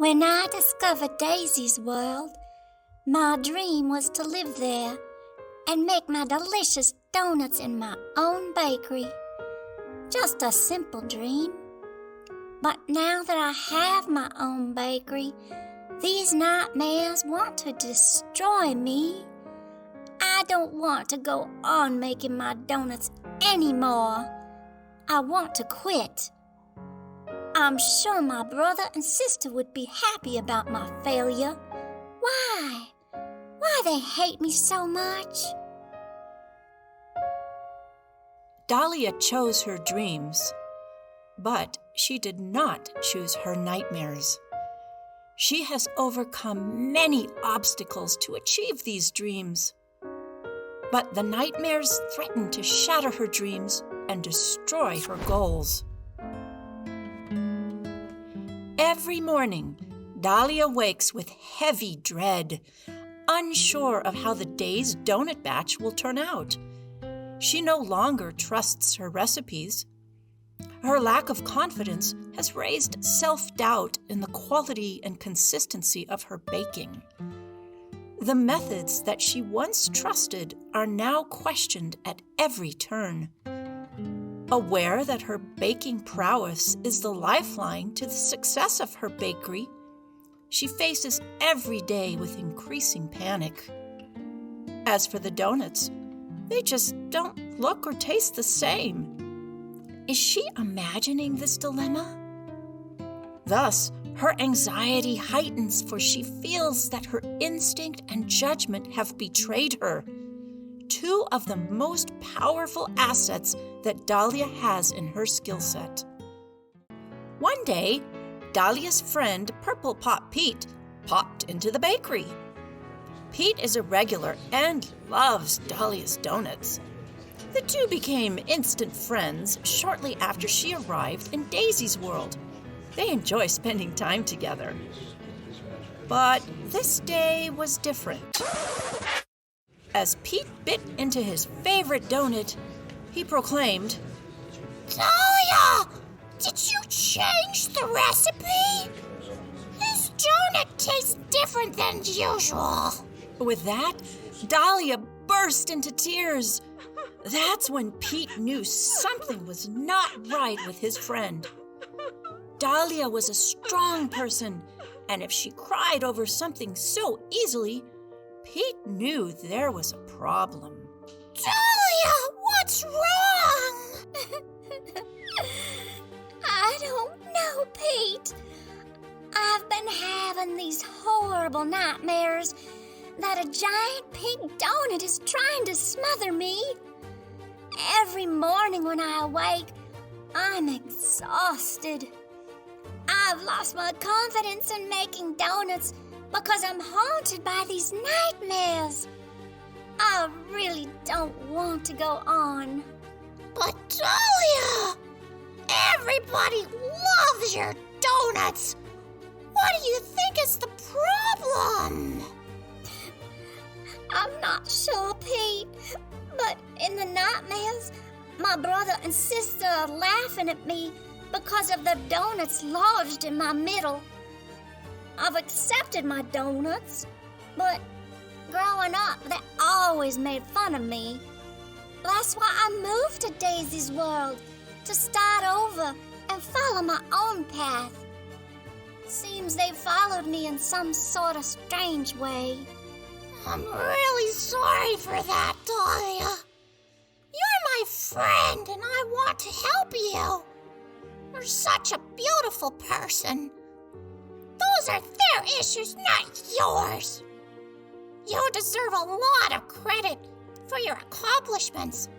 When I discovered Daisy's world, my dream was to live there and make my delicious donuts in my own bakery. Just a simple dream. But now that I have my own bakery, these nightmares want to destroy me. I don't want to go on making my donuts anymore. I want to quit. I'm sure my brother and sister would be happy about my failure. Why? Why they hate me so much? Dahlia chose her dreams, but she did not choose her nightmares. She has overcome many obstacles to achieve these dreams. But the nightmares threaten to shatter her dreams and destroy her goals. Every morning, Dahlia wakes with heavy dread, unsure of how the day's donut batch will turn out. She no longer trusts her recipes. Her lack of confidence has raised self-doubt in the quality and consistency of her baking. The methods that she once trusted are now questioned at every turn. Aware that her baking prowess is the lifeline to the success of her bakery, she faces every day with increasing panic. As for the donuts, they just don't look or taste the same. Is she imagining this dilemma? Thus, her anxiety heightens, for she feels that her instinct and judgment have betrayed her, two of the most powerful assets that Dahlia has in her skill set. One day, Dahlia's friend Purple Pot Pete popped into the bakery. Pete is a regular and loves Dahlia's donuts. The two became instant friends shortly after she arrived in Daisy's world. They enjoy spending time together. But this day was different. As Pete bit into his favorite donut, he proclaimed, "Dahlia, did you change the recipe? This donut tastes different than usual." With that, Dahlia burst into tears. That's when Pete knew something was not right with his friend. Dahlia was a strong person, and if she cried over something so easily, Pete knew there was a problem. "Dahlia, what's wrong?" I don't know, Pete. I've been having these horrible nightmares that a giant pink donut is trying to smother me. Every morning when I awake, I'm exhausted. I've lost my confidence in making donuts because I'm haunted by these nightmares. I really don't want to go on. "But Dahlia, everybody loves your donuts. What do you think is the problem?" I'm not sure, Pete, but in the nightmares, my brother and sister are laughing at me because of the donuts lodged in my middle. I've accepted my donuts, but growing up, they always made fun of me. That's why I moved to Daisy's world, to start over and follow my own path. Seems they followed me in some sort of strange way. "I'm really sorry for that, Dahlia. You're my friend and I want to help you. You're such a beautiful person. Those are their issues, not yours. You deserve a lot of credit for your accomplishments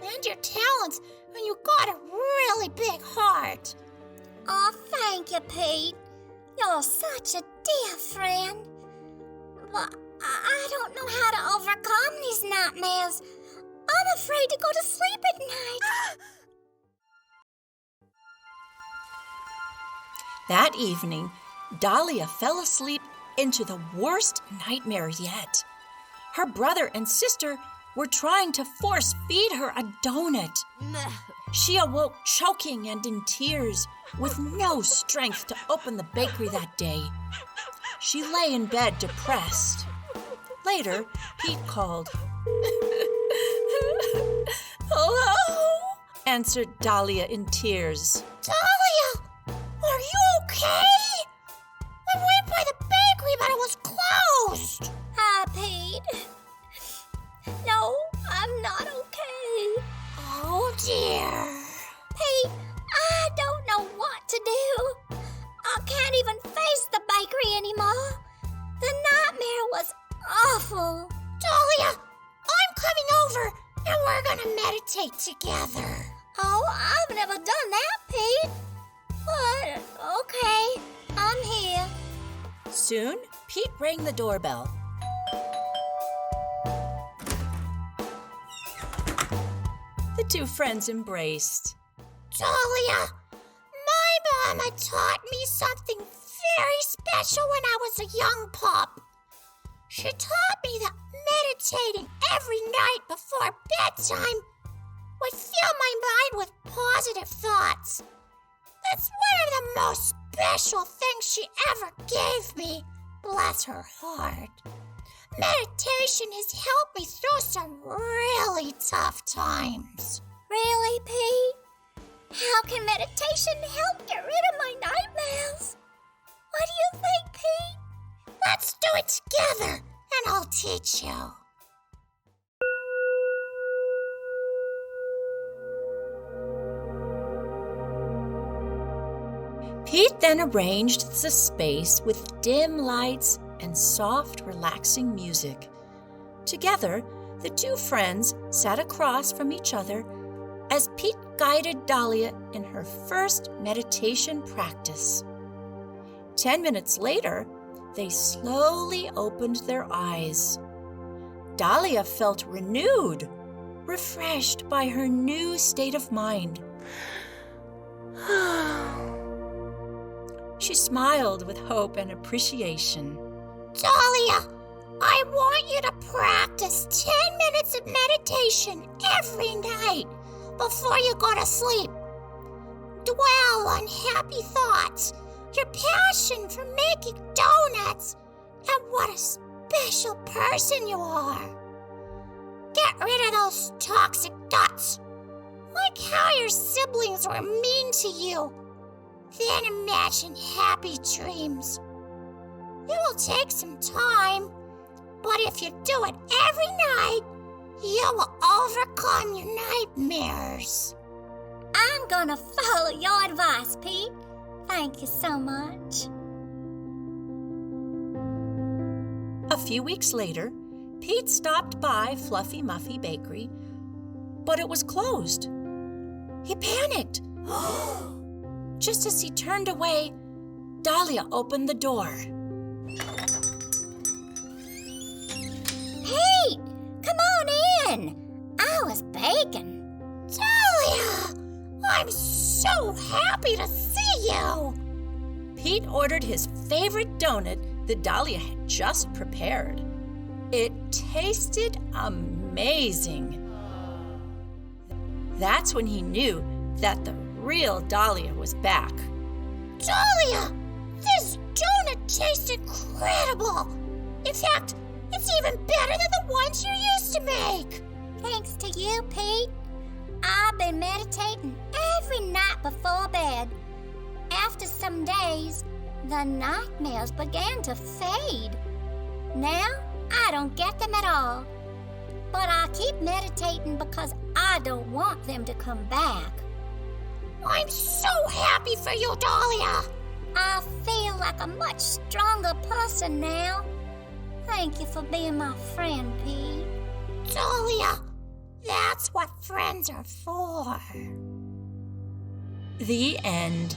and your talents, and you got a really big heart." Oh, thank you, Pete. You're such a dear friend. But I don't know how to overcome these nightmares. I'm afraid to go to sleep at night. That evening, Dahlia fell asleep into the worst nightmare yet. Her brother and sister were trying to force feed her a donut. She awoke choking and in tears, with no strength to open the bakery that day. She lay in bed depressed. Later, Pete called. Hello? Answered Dahlia in tears. Dahlia, are you okay? I went by the bakery, but it was closed. Hi, Pete. No, I'm not okay. Oh, dear. Pete, I don't know what to do. I can't even face the bakery anymore. The nightmare was awful. Dahlia, I'm coming over, and we're gonna meditate together. Oh, I've never done that, Pete. But, okay, I'm here. Soon, Pete rang the doorbell. The two friends embraced. Dahlia, my mama taught me something very special when I was a young pup. She taught me that meditating every night before bedtime would fill my mind with positive thoughts. That's one of the most special things she ever gave me, bless her heart. Meditation has helped me through some really tough times. Really, Pete? How can meditation help get rid of my nightmares? What do you think, Pete? Let's do it together, and I'll teach you. Pete then arranged the space with dim lights and soft, relaxing music. Together, the two friends sat across from each other as Pete guided Dahlia in her first meditation practice. 10 minutes later, they slowly opened their eyes. Dahlia felt renewed, refreshed by her new state of mind. She smiled with hope and appreciation. Dahlia, I want you to practice 10 minutes of meditation every night before you go to sleep. Dwell on happy thoughts, your passion for making donuts, and what a special person you are. Get rid of those toxic thoughts, like how your siblings were mean to you. Then imagine happy dreams. It will take some time, but if you do it every night, you will overcome your nightmares. I'm gonna follow your advice, Pete. Thank you so much. A few weeks later, Pete stopped by Fluffy Muffy Bakery, but it was closed. He panicked. Just as he turned away, Dahlia opened the door. Pete, come on in. I was baking. Dahlia, I'm so happy to see you. Pete ordered his favorite donut that Dahlia had just prepared. It tasted amazing. That's when he knew that the real Dahlia was back. Dahlia, this donut tastes incredible. In fact, it's even better than the ones you used to make. Thanks to you, Pete. I've been meditating every night before bed. After some days, the nightmares began to fade. Now, I don't get them at all. But I keep meditating because I don't want them to come back. I'm so happy for you, Dahlia. I feel like a much stronger person now. Thank you for being my friend, Pete. Dahlia, that's what friends are for. The end.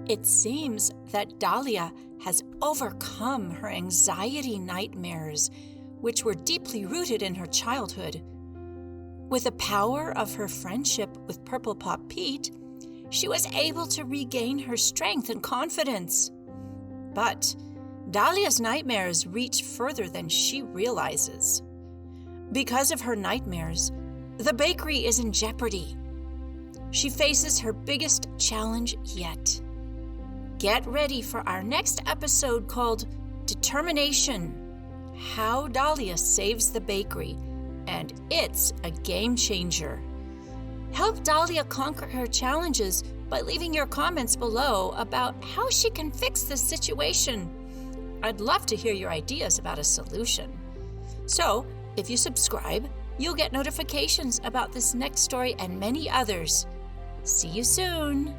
It seems that Dahlia has overcome her anxiety nightmares, which were deeply rooted in her childhood. With the power of her friendship with Purple Pop Pete, she was able to regain her strength and confidence. But Dahlia's nightmares reach further than she realizes. Because of her nightmares, the bakery is in jeopardy. She faces her biggest challenge yet. Get ready for our next episode called Determination: How Dahlia Saves the Bakery, and it's a game changer. Help Dahlia conquer her challenges by leaving your comments below about how she can fix this situation. I'd love to hear your ideas about a solution. So, if you subscribe, you'll get notifications about this next story and many others. See you soon!